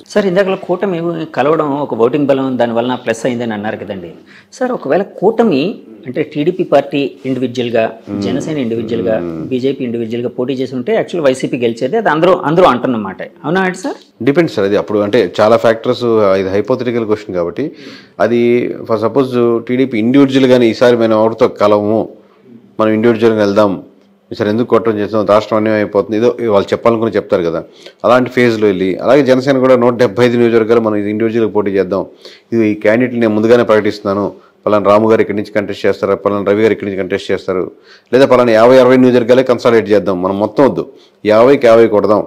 Sir ఇందాకలా కూటమి కలవడం ఒక ఓటింగ్ బలం దానివల్ల ప్లస్ అయిందని అన్నారు కదండి. సార్ ఒకవేళ కూటమి అంటే టీడీపీ పార్టీ ఇండివిజువల్గా, జనసేన ఇండివిజువల్గా, బీజేపీ ఇండివిజువల్గా పోటీ చేసి ఉంటే యాక్చువల్ వైసీపీ గెలిచేది, అది అందరూ అంటున్నమాట. అవునా అండి సార్? Depends sir. అది అప్పుడు అంటే చాలా ఫ్యాక్టర్స్, ఇది హైపోథెటికల్ క్వశ్చన్ కాబట్టి అది ఫర్ సపోజ్ టీడీపీ ఇండివిజువల్గానే ఈసారి మనం ఎవరితో కలవము, మనం ఇండివిజువల్గా వెళ్దాం, ఈసారి ఎందుకు కొట్టడం చేస్తాం, రాష్ట్రం అన్యాయం అయిపోతుంది, ఏదో వాళ్ళు చెప్పాలనుకుని చెప్తారు కదా, అలాంటి ఫేజ్లో వెళ్ళి, అలాగే జనసేన కూడా 175 నియోజకవర్గాలు మనం ఇండివిజువల్గా పోటీ చేద్దాం, ఇది ఈ క్యాండిడేట్లు నేను ముందుగానే ప్రకటిస్తున్నాను, పలానా రాము గారు ఇక్కడి నుంచి కంటెస్ట్ చేస్తారు, పలానా రవి గారు ఇక్కడి నుంచి కంటెస్ట్ చేస్తారు, లేదా పలానా 50-60 నియోజకవర్గాలే కన్సాలిడేట్ చేద్దాం, మనం మొత్తం వద్దు 50కి 50 కొడదాం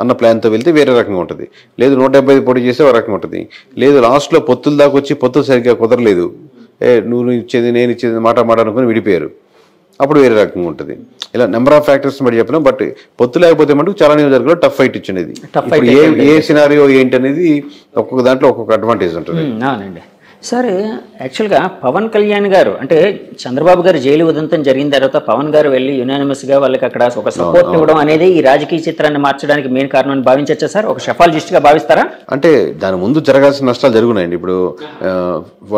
అన్న ప్లాన్తో వెళ్తే వేరే రకంగా ఉంటుంది. లేదు 175 పోటీ చేస్తే ఒక రకంగా ఉంటుంది. లేదు లాస్ట్లో పొత్తుల దాకా వచ్చి పొత్తులు సరిగ్గా కుదరలేదు, నువ్వు ఇచ్చేది నేను ఇచ్చేది మాట అనుకుని విడిపోయారు, అప్పుడు వేరే రకంగా ఉంటుంది. ఇలా నెంబర్ ఆఫ్ ఫ్యాక్టర్స్ బట్టి చెప్పినాం. బట్ పొత్తు లేకపోతే మటుకు చాలా నియోజకవర్గాల్లో టఫ్ ఫైట్ ఇచ్చినది. ఇప్పుడు ఏ సినారియో ఏంటి అనేది ఒక్కొక్క దాంట్లో ఒక్కొక్క అడ్వాంటేజ్ ఉంటుంది. అవునండి సార్. యాక్చువల్గా పవన్ కళ్యాణ్ గారు అంటే చంద్రబాబు గారు జైలు ఉదంతం జరిగిన తర్వాత పవన్ గారు వెళ్ళి యునానిమస్గా వాళ్ళకి అక్కడ ఒక సపోర్ట్ ఇవ్వడం అనేది ఈ రాజకీయ చిత్రాన్ని మార్చడానికి మెయిన్ కారణం అని భావించచ్చా సార్? ఒక షెఫాలజిస్ట్గా భావిస్తారా? అంటే దాని ముందు జరగాల్సిన నష్టాలు జరుగున్నాయండి. ఇప్పుడు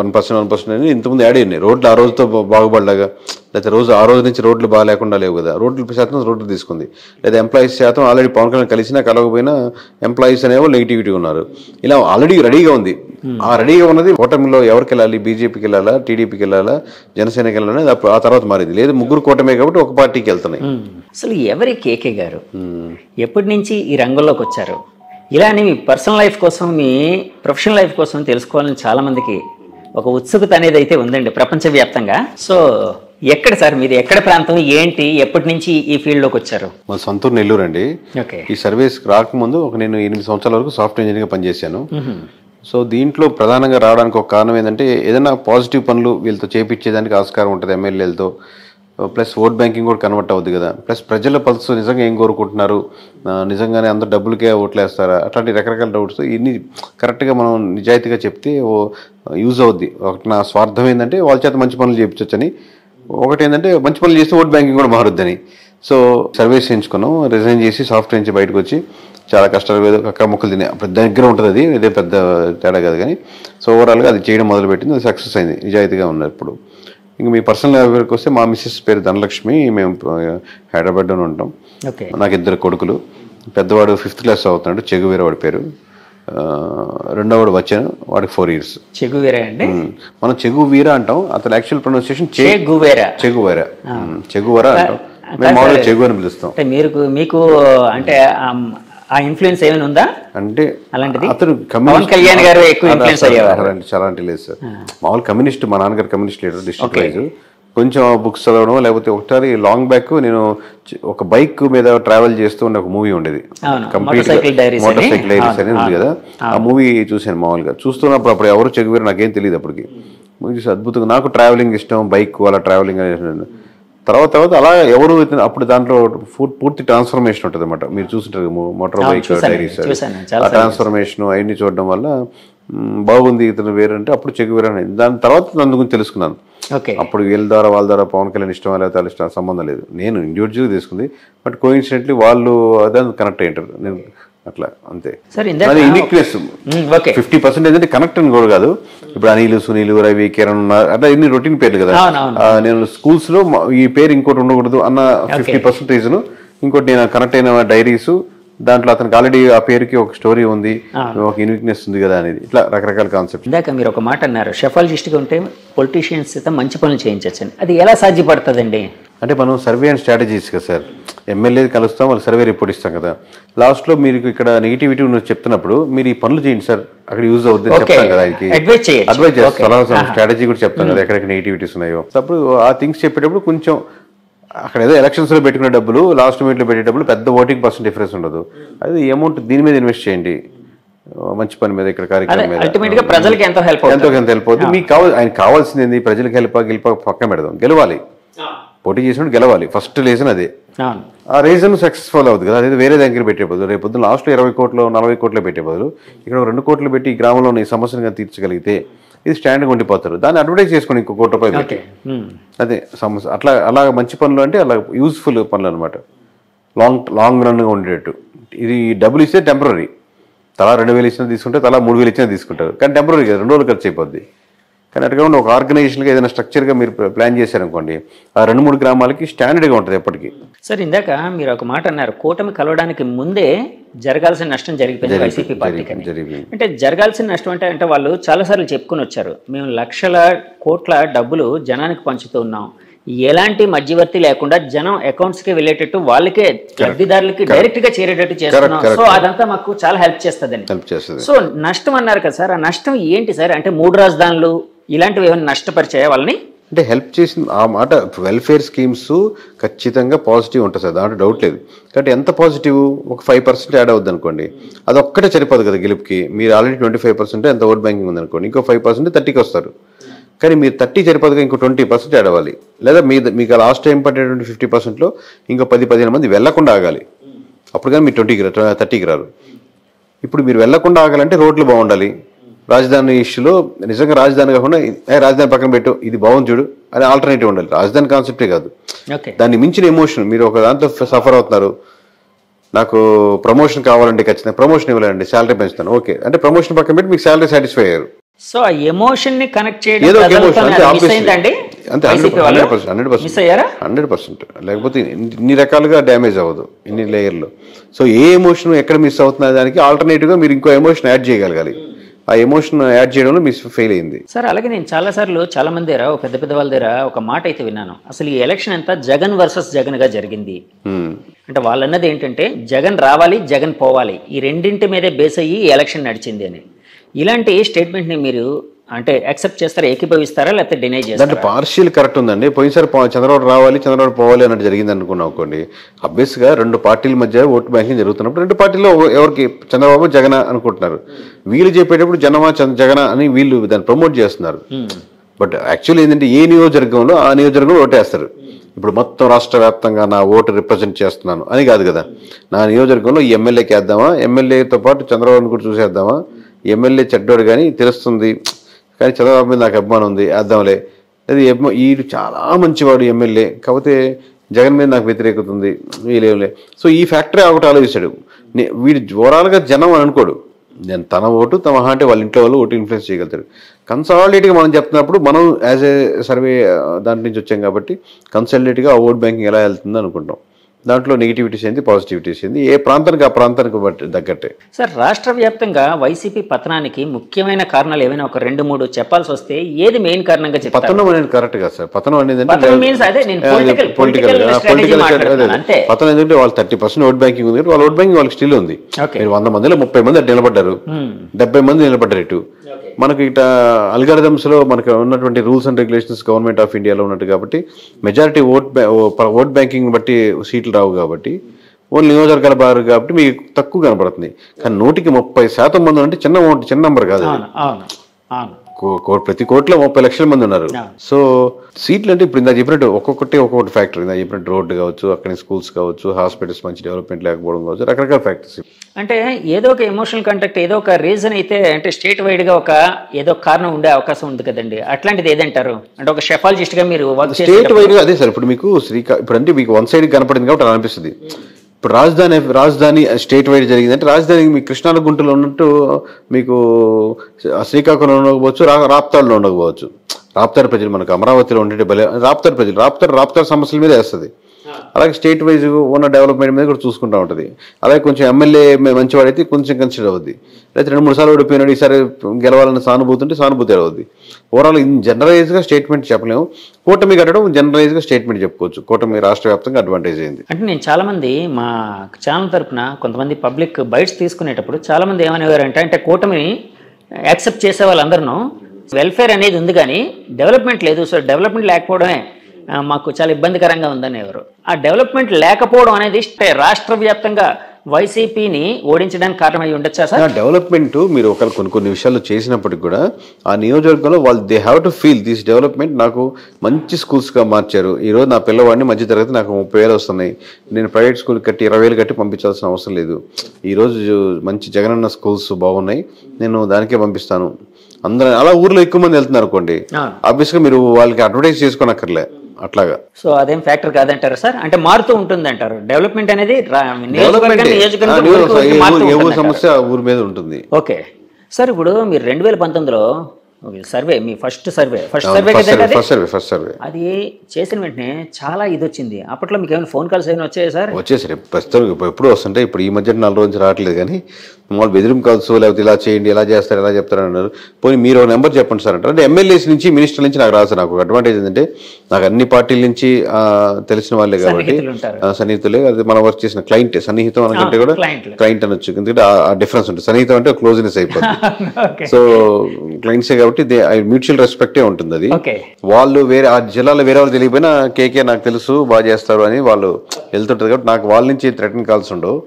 1% అని ఇంతకుముందు యాడ్ అయ్యాయి. రోడ్లు ఆ రోజుతో బాగుపడలాగా, లేకపోతే ఆ రోజు నుంచి రోడ్లు బాగా లేకుండా లేవు కదా, రోడ్లు తీసుకుంది. లేదా ఎంప్లాయీస్ శాతం ఆల్రెడీ పవన్ కళ్యాణ్ కలిసినా కలవకపోయినా ఎంప్లాయీస్ అనేవాళ్ళు నెగిటివిటీ ఉన్నారు. ఇలా ఆల్రెడీ రెడీగా ఉంది. ఆ రెడీగా ఉన్నది కూటమిలో ఎవరికి వెళ్ళాలి, బీజేపీకి వెళ్ళాలా, టీడీపీకి వెళ్ళాలా, జనసేనకి వెళ్ళాలని ఆ తర్వాత మారింది. లేదు ముగ్గురు కూటమే కాబట్టి ఒక పార్టీకి వెళ్తున్నాయి. అసలు ఎవరి కేకే గారు ఎప్పటి నుంచి ఈ రంగంలోకి వచ్చారు? ఇలానే మీ పర్సనల్ లైఫ్ కోసం, మీ ప్రొఫెషనల్ లైఫ్ కోసం తెలుసుకోవాలని చాలా మందికి ఒక ఉత్సుకత అనేది అయితే ఉందండి ప్రపంచవ్యాప్తంగా. సో ఎక్కడ సార్ మీది, ఎక్కడ ప్రాంతం, ఏంటి, ఎప్పటి నుంచి ఈ ఫీల్డ్లోకి వచ్చారు? మా సొంతూరు నెల్లూరు అండి. ఈ సర్వీస్ రాకముందు నేను 8 సంవత్సరాల వరకు సాఫ్ట్వేర్ ఇంజనీర్గా పనిచేశాను. సో దీంట్లో ప్రధానంగా రావడానికి ఒక కారణం ఏంటంటే ఏదైనా పాజిటివ్ పనులు వీళ్ళతో చేపించేదానికి ఆస్కారం ఉంటుంది ఎమ్మెల్యేలతో. ప్లస్ ఓట్ బ్యాంకింగ్ కూడా కన్వర్ట్ అవుతుంది కదా. ప్లస్ ప్రజల పల్స్ నిజంగా ఏం కోరుకుంటున్నారు, నిజంగానే అందరు డబ్బులకే ఓట్లేస్తారా, అట్లాంటి రకరకాల డౌట్స్ ఇన్ని కరెక్ట్గా మనం నిజాయితీగా చెప్తే యూజ్ అవుద్ది. ఒకటి నా స్వార్థం ఏంటంటే వాళ్ళ చేత మంచి పనులు చేయించవచ్చని, ఒకటి ఏంటంటే మంచి పనులు చేస్తే ఓట్ బ్యాంకింగ్ కూడా మారుద్దని. సో సర్వీస్ చేయించుకున్నాం, రిజైన్ చేసి సాఫ్ట్వేర్ నుంచి బయటకు వచ్చి చాలా కష్టాలు అక్కడ మొక్కలు తినే దగ్గర ఉంటుంది. అది ఇదే పెద్ద తేడా కాదు కానీ, సో ఓవరాల్గా అది చేయడం మొదలుపెట్టింది, అది సక్సెస్ అయింది, నిజాయితీగా ఉన్నారు. ఇప్పుడు ఇంకా మీ పర్సనల్ లైఫ్కి వస్తే మా మిస్సెస్ పేరు ధనలక్ష్మి, మేము హైదరాబాద్లోనే ఉంటాం. నాకు 2 కొడుకులు. పెద్దవాడు 5th క్లాస్ అవుతున్నాడు, చెగువీర వాడి పేరు. రెండోవాడు వచ్చాను, వాడికి 4 years. చెగువీరా అండి? మనం చెగువీర అంటాం, అతను యాక్చువల్ ప్రొనౌన్సియేషన్ చెగువీరా అంటాం. మేము మామూలుగా చెగు అని పిలుస్తాం. మీకు అంటే ఆ ఇన్ఫ్లుయెన్స్ ఏమైనా ఉందా అంటే? అలాంటిది అతను పవన్ కళ్యాణ్ గారు ఎక్కువ ఇన్ఫ్లుయెన్స్ అయ్యేవారు? చాలా లేదు సార్. మామూలు కమ్యూనిస్ట్, మా నాన్నగారు కమ్యూనిస్ట్ లీడర్ డిస్ట్రిక్ట్ వైజ్. కొంచెం బుక్స్ చదవడం, లేకపోతే ఒకసారి లాంగ్ బ్యాక్ నేను ఒక బైక్ మీద ట్రావెల్ చేస్తూ ఉండే ఒక మూవీ ఉండేది, కంప్లీట్ మోటార్ సైకిల్ డైరీస్ అనేది ఉంది కదా. ఆ మూవీ చూశాను. మామూలుగా చూస్తున్నప్పుడు అప్పుడు ఎవరు చెగువేరు నాకేం తెలియదు. అప్పటికి మూవీ చూసి అద్భుతంగా, నాకు ట్రావెలింగ్ ఇష్టం, బైక్ అలా ట్రావెలింగ్ అనేది. తర్వాత అలా ఎవరు అప్పుడు దాంట్లో పూర్తి ట్రాన్స్ఫర్మేషన్ ఉంటుంది అన్నమాట. మీరు చూస్తుంటారు మోటార్ బైక్ డైరీస్, ఆ ట్రాన్స్ఫర్మేషన్ అవన్నీ చూడడం వల్ల బాగుంది ఇతను వేరంటే అప్పుడు చెగువేరు అనేది. దాని తర్వాత దాని గురించి తెలుసుకున్నాను. అప్పుడు వాళ్ళ ద్వారా పవన్ కళ్యాణ్ ఇష్టం లేకపోతే వాళ్ళ ఇష్టం సంబంధం లేదు, నేను ఇండివిజువల్గా తీసుకుంది. బట్ కోఇన్సిడెంట్లీ వాళ్ళు అదే కనెక్ట్ అయ్యారు, నేను అట్లా అంతే. అది యూనిక్నెస్ 50% అంటే కనెక్ట్ అని కూడా కాదు. ఇప్పుడు అనిల్, సునీల్, రవి, కిరణ్ అట్లా ఇన్ని రొటీన్ పేర్లు కదా. నేను స్కూల్స్ లో ఈ పేరు ఇంకోటి ఉండకూడదు అన్న 50% రీజన్. ఇంకోటి నేను కనెక్ట్ అయిన డైరీస్, దాంట్లో అతనికి ఆల్రెడీ ఆ పేరుకి ఒక స్టోరీ ఉంది, ఒక యూనిక్నెస్ ఉంది కదా అనేది. ఇట్లా రకరకాల కాన్సెప్ట్. ఇందాక మీరు ఒక మాట అన్నారు, షెఫాలజిస్ట్గా ఉంటే పొలిటీషియన్స్ అయితే మంచి పనులు చేయించచ్చని. అది ఎలా సాధ్యపడుతుందండి? అంటే మనం సర్వే అండ్ స్ట్రాటజీస్ కదా సార్. ఎమ్మెల్యే కలుస్తాం, వాళ్ళు సర్వే రిపోర్ట్ ఇస్తాం కదా. లాస్ట్లో మీరు ఇక్కడ నెగిటివిటీ చెప్తున్నప్పుడు మీరు ఈ పనులు చేయండి సార్, అక్కడ యూజ్ అవుతుంది చెప్తాం కదా. అడ్వైజ్ చేస్తాం, స్ట్రాటజీ కూడా చెప్తాం కదా ఎక్కడెక్కడ నెగిటివిటీస్ ఉన్నాయో. అప్పుడు ఆ థింగ్స్ చెప్పేటప్పుడు కొంచెం అక్కడ ఏదో ఎలక్షన్స్లో పెట్టుకునే డబ్బులు, లాస్ట్ మినిట్లో పెట్టే డబ్బులు పెద్ద ఓటింగ్ % డిఫరెన్స్ ఉండదు. అది అమౌంట్ దీని మీద ఇన్వెస్ట్ చేయండి, మంచి పని మీద, ఇక్కడ కార్యక్రమం మీద. ప్రజలకు ఎంతో హెల్ప్ అవుతుంది. మీకు ఆయన కావాల్సింది ఏంది? ప్రజలకు గెలిప పక్కన పెడదాం, గెలవాలి, పోటీ చేసినప్పుడు గెలవాలి. ఫస్ట్ రీజన్ అదే. ఆ రీజన్ సక్సెస్ఫుల్ అవుతుంది కదా. అదే వేరే దగ్గర పెట్టే బదులు, రేపు పొద్దున్న లాస్ట్లో 20 కోట్లు 40 కోట్లు పెట్టే బదులు ఇక్కడ 2 కోట్లు పెట్టి ఈ గ్రామంలో ఈ సమస్యను తీర్చగలిగితే ఇది స్టాండ్గా ఉండిపోతారు. దాన్ని అడ్వర్టైజ్ చేసుకోండి ఇంకో ₹1 పెట్టి. అదే సమస్య. అలా మంచి పనులు అంటే అలా యూస్ఫుల్ పనులు అనమాట, లాంగ్ రన్గా ఉండేటట్టు. ఇది డబ్బులు ఇస్తే టెంపరీ, తలా 2,000 ఇచ్చినా తీసుకుంటారు, తలా 3,000 ఇచ్చినా తీసుకుంటారు. కానీ టెంపరీగా 2 రోజులు ఖర్చు అయిపోద్ది. కానీ అటుగా ఉండి ఒక ఆర్గనైజేషన్గా ఏదైనా స్ట్రక్చర్గా మీరు ప్లాన్ చేశారనుకోండి, ఆ 2-3 గ్రామాలకి స్టాండర్డ్గా ఉంటుంది ఎప్పటికీ. సార్ ఇందాక మీరు ఒక మాట అన్నారు, కూటమి కలవడానికి ముందే జరగాల్సిన నష్టం జరిగిపోయింది వైసీపీ పార్టీకి. అంటే జరగాల్సిన నష్టం అంటే వాళ్ళు చాలాసార్లు చెప్పుకొని వచ్చారు, మేము లక్షల కోట్ల డబ్బులు జనానికి పంచుతూ ఉన్నాం, ఎలాంటి మధ్యవర్తి లేకుండా జనం అకౌంట్స్కి వెళ్ళేటట్టు వాళ్ళకే లబ్ధిదారులకి డైరెక్ట్ గా చేరేటట్టు చేస్తున్నాం, సో అదంతా మాకు చాలా హెల్ప్ చేస్తుందని. సో నష్టం అన్నారు కదా సార్, ఆ నష్టం ఏంటి సార్? అంటే 3 రాజధానులు ఇలాంటివి ఏమైనా నష్టపరిచాయా వాళ్ళని? అంటే హెల్ప్ చేసింది ఆ మాట. వెల్ఫేర్ స్కీమ్స్ ఖచ్చితంగా పాజిటివ్ ఉంటుంది సార్, దాంట్లో డౌట్ లేదు. కాబట్టి ఎంత పాజిటివ్, ఒక 5% యాడ్ అవుద్ది అనుకోండి, అది ఒక్కటే సరిపోదు కదా గెలుపుకి. మీరు ఆల్రెడీ 25% ఎంత ఓట్ బ్యాంకింగ్ ఉందనుకోండి, ఇంకో 5% 30కి వస్తారు. కానీ మీరు 30 సరిపోదుగా ఇంకో 20% యాడ్ అవ్వాలి. లేదా మీకు లాస్ట్ టైం పడేటువంటి 50%లో ఇంకో 10-15 మంది వెళ్లకుండా ఆగాలి. అప్పుడు కానీ మీరు 30కి రారు. ఇప్పుడు మీరు వెళ్లకుండా ఆగాలంటే రోడ్లు బాగుండాలి. రాజధాని ఇష్యూలో నిజంగా రాజధాని కాకుండా రాజధాని పక్కన పెట్టు, ఇది బాగుంది చూడు అని ఆల్టర్నేటివ్ ఉండాలి. రాజధాని కాన్సెప్టే కాదు, దాన్ని మించిన ఎమోషన్. మీరు ఒక దాంతో సఫర్ అవుతున్నారు, నాకు ప్రమోషన్ కావాలంటే ఖచ్చితంగా ప్రమోషన్ ఇవ్వాలండి, శాలరీ పెంచుతాను, ఓకే అంటే ప్రమోషన్ పక్కన పెట్టి మీకు శాలరీ సాటిస్ఫై అయ్యారు. సో ఆ ఎమోషన్ ని కనెక్ట్ చేయడం ఏదో అంతే, 100%. లేకపోతే ఇన్ని రకాలుగా డ్యామేజ్ అవ్వదు, ఇన్ని లేయర్లు. సో ఏ ఎమోషన్ ఎక్కడ మిస్ అవుతున్న దానికి ఆల్టర్నేటివ్ గా మీరు ఇంకో ఎమోషన్ యాడ్ చేయగలగాలి. ఆ ఎమోషన్ యాడ్ చేయడంలో మిస్ ఫెయిల్ అయింది సార్. అలాగే నేను చాలాసార్లు చాలా మంది దగ్గర, పెద్ద పెద్ద వాళ్ళ దగ్గర ఒక మాట అయితే విన్నాను, అసలు ఈ ఎలక్షన్ అంతా జగన్ వర్సెస్ జగన్ గా జరిగింది. అంటే వాళ్ళు అన్నది ఏంటంటే జగన్ రావాలి, జగన్ పోవాలి, ఈ రెండింటి మీదే బేస్ అయ్యి ఈ ఎలక్షన్ నడిచింది అని. ఇలాంటి స్టేట్మెంట్ ని మీరు అంటే యాక్సెప్ట్ చేస్తారా, ఏకీభవిస్తారా, లేకపోతే డినై చేస్తారా? అంటే పార్షియల్ కరెక్ట్ ఉందండి. పోయినసారి చంద్రబాబు రావాలి, చంద్రబాబు పోవాలి అన్నట్టు జరిగింది అనుకున్నాం అనుకోండి. అబ్వియస్ గా 2 పార్టీల మధ్య ఓటు బ్యాంకింగ్ జరుగుతున్నప్పుడు 2 పార్టీలో ఎవరికి చంద్రబాబు జగన్ అనుకుంటున్నారు. వీళ్ళు చెప్పేటప్పుడు జగన అని వీళ్ళు దాన్ని ప్రమోట్ చేస్తున్నారు. బట్ యాక్చువల్లీ ఏంటంటే ఏ నియోజకవర్గంలో ఆ నియోజకవర్గంలో ఓటేస్తారు. ఇప్పుడు మొత్తం రాష్ట్ర వ్యాప్తంగా నా ఓటు రిప్రజెంట్ చేస్తున్నాను అని కాదు కదా. నా నియోజకవర్గంలో ఈ ఎమ్మెల్యేకి వేద్దామా, ఎమ్మెల్యేతో పాటు చంద్రబాబుని కూడా చూసేద్దామా, ఎమ్మెల్యే చెడ్డోడు కానీ తెలుస్తుంది, కానీ చంద్రబాబు మీద నాకు అభిమానం ఉంది వేద్దాంలే, అది వీడు చాలా మంచివాడు ఎమ్మెల్యే, కాకపోతే జగన్ మీద నాకు వ్యతిరేకత ఉంది వీలేవులే. సో ఈ ఫ్యాక్టరీ ఒకటి ఆలోచిస్తాడు. వీడు ఓవరాల్గా జనం అని అనుకోడు, నేను తన ఓటు తమ అంటే వాళ్ళ ఇంట్లో వాళ్ళు ఓటు ఇన్ఫ్లుయెన్స్ చేయగలుగుతాడు. కన్సాలిడేట్గా మనం చెప్తున్నప్పుడు మనం యాజ్ ఏ సర్వే దాంట్ నుంచి వచ్చాం కాబట్టి కన్సాలిడేట్గా ఆ ఓట్ బ్యాంకింగ్ ఎలా వెళ్తుందో అనుకుంటాం. దాంట్లో నెగిటివిటీస్ ఏంది, పాజిటివిటీస్ ఏంది, ఏ ప్రాంతానికి ఆ ప్రాంతానికి తగ్గట్టే. సార్ రాష్ట్ర వ్యాప్తంగా వైసీపీ పతనానికి ముఖ్యమైన కారణాలు ఏమైనా ఒక 2-3 చెప్పాల్సి వస్తే ఏది మెయిన్ కారణంగా చెప్తారు? పతనం అనేది కరెక్ట్ కదా సార్. పతనం అనేది పొలిటికల్ పతనం ఏంటంటే వాళ్ళు 30% ఓట్ బ్యాంకింగ్ ఉంది, వాళ్ళ ఓట్ బ్యాంకింగ్ వాళ్ళకి స్టిల్ ఉంది. మీరు 100 మందిలో 30 మంది అటు నిలబడ్డారు, 70 మంది నిలబడ్డారు ఇటు. మనకి ఇట అల్గారిథమ్స్ లో మనకు ఉన్నటువంటి rules and regulations government of ఇండియాలో ఉన్నట్టు కాబట్టి మెజారిటీ ఓట్ బ్యాంకింగ్ బట్టి సీట్లు రావు కాబట్టి ఓన్లీ నియోజకవర్గాల బారు కాబట్టి మీకు తక్కువ కనపడుతుంది. కానీ 130% మంది అంటే చిన్న నెంబర్ కాదు. ప్రతి కోట్లో 30 లక్షల మంది ఉన్నారు. సో సీట్లు అంటే ఇప్పుడు ఇందా చెప్పినట్టు ఒక్కొక్కటి ఫ్యాక్టర్. ఇందా చెప్పినట్టు రోడ్డు కావచ్చు, అక్కడ స్కూల్స్ కావచ్చు, హాస్పిటల్స్ మంచి డెవలప్మెంట్ లేకపోవడం కావచ్చు, రకరకాల ఫ్యాక్టర్స్. అంటే ఏదో ఒక ఎమోషనల్ కాంటాక్ట్, ఏదో ఒక రీజన్ అయితే అంటే స్టేట్ వైడ్ గా ఏదో కారణం ఉండే అవకాశం ఉంది కదండి. అట్లాంటిది ఏదంటారు? అంటే ఒక షెఫాలజిస్ట్ గా మీరు స్టేట్ వైడ్ గా అదే సార్. ఇప్పుడు మీకు ఇప్పుడు అంటే మీకు వన్ సైడ్ కనపడింది కాబట్టి అలా అనిపిస్తుంది. ఇప్పుడు రాజధాని స్టేట్ వైడ్ జరిగిందంటే రాజధాని మీ కృష్ణా గుంటలో ఉన్నట్టు మీకు శ్రీకాకుళంలో ఉండకపోవచ్చు, రాప్తాడులో ఉండకపోవచ్చు. రాప్తాడు ప్రజలు మనకు అమరావతిలో ఉండే రాప్తాడు సమస్యల మీద వేస్తుంది. అలాగే స్టేట్ వైజ్ ఉన్న డెవలప్మెంట్ మీద కూడా చూసుకుంటూ ఉంటుంది. అలాగే కొంచెం ఎమ్మెల్యే మంచివాడైతే కొంచెం కన్సిడర్ అవుద్ది. లేకపోతే 2-3 సార్లు ఓడిపోయినాడు, ఈసారి గెలవాలని సానుభూతి అవుద్ది. ఓవరాల్ జనరలైజ్గా స్టేట్మెంట్ చెప్పలేము. కూటమి కట్టడం జనరలైజ్గా స్టేట్మెంట్ చెప్పుకోవచ్చు. కూటమి రాష్ట్ర వ్యాప్తంగా అడ్వాంటేజ్ అయింది. అంటే నేను చాలా మంది మా ఛానల్ తరఫున కొంతమంది పబ్లిక్ బైట్స్ తీసుకునేటప్పుడు చాలా మంది ఏమనేవారంటే, అంటే కూటమిని యాక్సెప్ట్ చేసే వాళ్ళందరూ వెల్ఫేర్ అనేది ఉంది కానీ డెవలప్మెంట్ లేదు, సో డెవలప్మెంట్ లేకపోవడమే మాకు చాలా ఇబ్బందికరంగా ఉందని ఎవరు. ఆ డెవలప్మెంట్ లేకపోవడం అనేది రాష్ట్ర వ్యాప్తంగా వైసీపీని ఓడించడానికి కారణమై ఉండొచ్చా సార్? డెవలప్మెంట్ మీరు కొన్ని విషయాలు చేసినప్పటికి కూడా ఆ నియోజకవర్గంలో వాళ్ళు they have to feel this development. నాకు మంచి స్కూల్స్గా మార్చారు. ఈరోజు నా పిల్లవాడిని మధ్య తరగతి నాకు 30,000 వస్తున్నాయి, నేను ప్రైవేట్ స్కూల్ కట్టి 20,000 కట్టి పంపించాల్సిన అవసరం లేదు. ఈరోజు మంచి జగనన్న స్కూల్స్ బాగున్నాయి, నేను దానికే పంపిస్తాను. అందరూ అలా ఊర్లో ఎక్కువ మంది వెళ్తున్నారు అనుకోండి, ఆబ్వియస్గా మీరు వాళ్ళకి అడ్వర్టైజ్ చేసుకోనక్కర్లే. అట్లాగా. సో అదేం ఫ్యాక్టర్ కాదంటారా సార్? అంటే మారుతూ ఉంటుంది అంటారు డెవలప్మెంట్ అనేది నియోజకవర్గం సమస్య ఊరి మీద ఉంటుంది. ఓకే సార్, ఇప్పుడు మీరు 2019లో సర్వే, మీ ఫస్ట్ సర్వే కదండి అది చేసిన వెంటనే చాలా ఇది వచ్చింది. అప్పట్లో మీకు ఏమైనా ఫోన్ కాల్స్ ఏమైనా వచ్చాయా సార్? వచ్చేసరి ప్రస్తుతం ఎప్పుడు వస్తుంటే, ఇప్పుడు ఈ మధ్య 4 రోజులు రావట్లేదు, కానీ మామూలు బెదిరింపు కాల్స్ లేకపోతే ఇలా చేయండి, ఎలా చేస్తారు, ఎలా చెప్తారు అన్నారు. పోనీ మీరు ఒక నెంబర్ చెప్పండి సార్ అంటే ఎమ్మెల్యేస్ నుంచి మినిస్టర్ నుంచి నాకు రాదు. నాకు అడ్వాంటేజ్ ఏంటంటే నాకు అన్ని పార్టీల నుంచి తెలిసిన వాళ్ళే కాబట్టి సన్నిహితులే. అది మనం వర్క్ చేసిన క్లయింట్, సన్నిహితం అనకంటే కూడా క్లయింట్ అనొచ్చు, ఎందుకంటే ఆ డిఫరెన్స్ ఉంటుంది. సన్నిహితం అంటే క్లోజ్నెస్ అయిపోతుంది. సో క్లయింట్సే కాబట్టి మ్యూచువల్ రెస్పెక్టే ఉంటుంది. అది వాళ్ళు వేరే ఆ జిల్లాలో వేరే వాళ్ళు తెలియకపోయినా కేకే నాకు తెలుసు బాగా చేస్తారు అని వాళ్ళు వెళ్తుంటారు కాబట్టి నాకు వాళ్ళ నుంచి థ్రెటన్ కాల్స్ ఉండవు.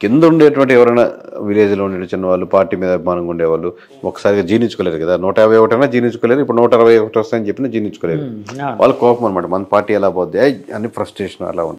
కింద ఉండేటువంటి ఎవరైనా విలేజ్లో ఉండే చిన్న వాళ్ళు, పార్టీ మీద అభిమానంగా ఉండేవాళ్ళు ఒకసారిగా జీర్ణించుకోలేరు కదా. 151 జీర్ణించుకోలేరు, ఇప్పుడు 161 వస్తాయని చెప్పినా జీర్ణించుకోలేరు. వాళ్ళ కోపం అనమాట, మన పార్టీ ఎలా పోద్ది, అన్ని ఫ్రస్ట్రేషన్ అలా ఉంటుంది.